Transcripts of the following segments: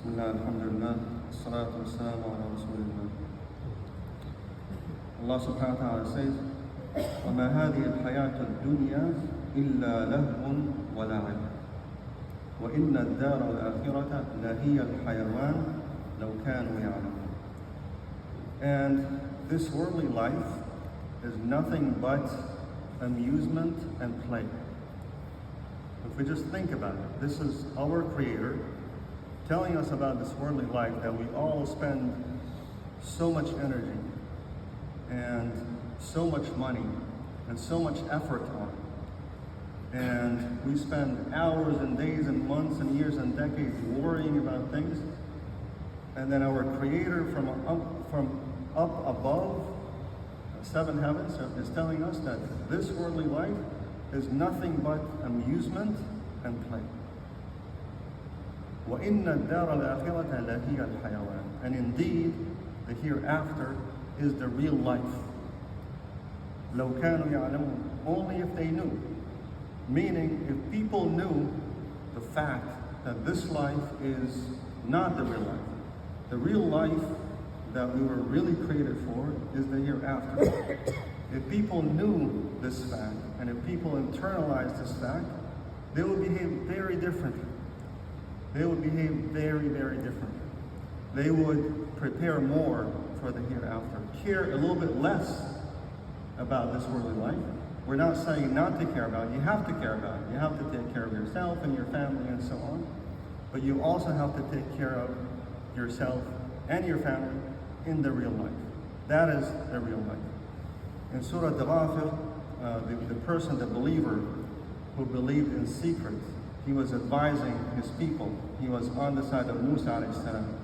Bismillah, alhamdulillah, salatu wassalamu ala rasulillah. Allah subhanahu wa ta'ala says, وَمَا هَذِهِ الْحَيَاةُ الدُّنْيَا إِلَّا لَهْوٌ وَلَعِبٌ وَإِنَّ الدَّارَ الْآخِرَةَ لَهِيَ الْحَيَوَانُ لَوْ كَانُوا يَعْلَمُونَ. And this worldly life is nothing but amusement and play. If we just think about it, this is our Creator telling us about this worldly life that we all spend so much energy and so much money and so much effort on. And we spend hours and days and months and years and decades worrying about things. And then our Creator from up above, seven heavens, is telling us that this worldly life is nothing but amusement and play. وَإِنَّ الدَّارَ الْآخِرَةَ لَهِيَ الْحَيَوَانُ. And indeed, the hereafter is the real life. لَوْ كَانُوا يَعْلَمُونَ. Only if they knew. Meaning, if people knew the fact that this life is not the real life. The real life that we were really created for is the hereafter. If people knew this fact, and if people internalized this fact, they would behave very differently. They would behave very, very differently. They would prepare more for the hereafter, care a little bit less about this worldly life. We're not saying not to care about it. You have to care about it. You have to take care of yourself and your family and so on. But you also have to take care of yourself and your family in the real life. That is the real life. In Surah Al-Ghafir, the person, the believer who believed in secret, he was advising his people. He was on the side of Musa alayhi salam.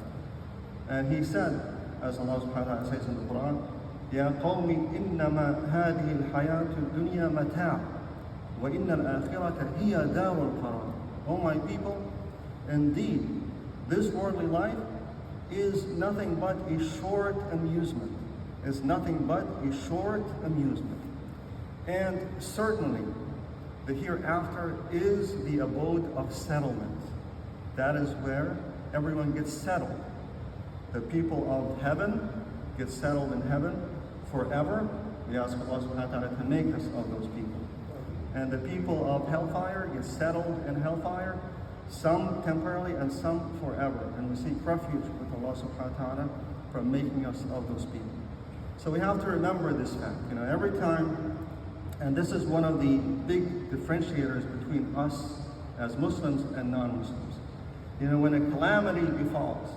And he said, as Allah subhanahu wa ta'ala says in the Quran, يَا قَوْمِ إِنَّمَا هَذِهِ الْحَيَاةُ الدُّنْيَا مَتَاعٌ وَإِنَّ الْآخِرَةَ هِيَ دَارُ الْقَرَارِ. O my people, indeed, this worldly life is nothing but a short amusement. It's nothing but a short amusement. And certainly, the hereafter is the abode of settlement. That is where everyone gets settled. The people of heaven get settled in heaven forever. We ask Allah subhanahu wa ta'ala to make us of those people. And the people of hellfire get settled in hellfire, some temporarily and some forever. And we seek refuge with Allah subhanahu wa ta'ala from making us of those people. So we have to remember this fact. Every time, and this is one of the big differentiators between us as Muslims and non-Muslims. When a calamity befalls,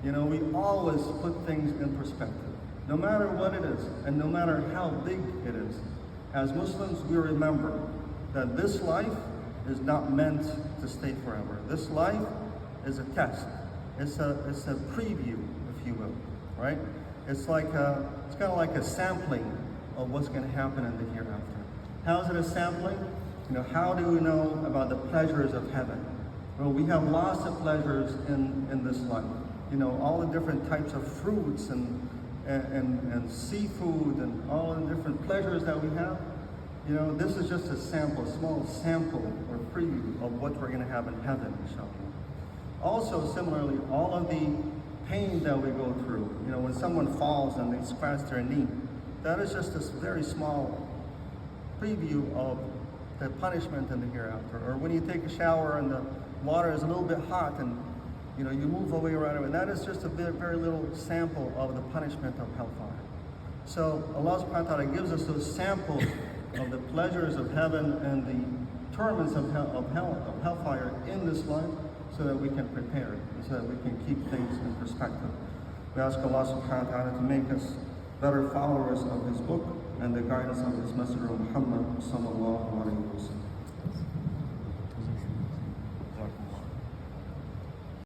we always put things in perspective. No matter what it is, and no matter how big it is, as Muslims, we remember that this life is not meant to stay forever. This life is a test. It's a preview, if you will, right? It's kind of like a sampling of what's going to happen in the hereafter. How is it a sampling? How do we know about the pleasures of heaven? Well, we have lots of pleasures in this life. All the different types of fruits and seafood and all the different pleasures that we have. This is just a sample, a small sample or preview of what we're going to have in heaven, inshallah. Also, similarly, all of the pain that we go through, when someone falls and they scratch their knee, that is just a very small preview of the punishment in the hereafter. Or when you take a shower and the water is a little bit hot and you move away right away, that is just a very little sample of the punishment of hellfire. So Allah subhanahu wa ta'ala gives us those samples of the pleasures of heaven and the torments of hellfire in this life, so that we can prepare, so that we can keep things in perspective. We ask Allah subhanahu wa ta'ala to make us better followers of His book and the guidance of His Messenger Muhammad sallallahu alayhi wa sallam.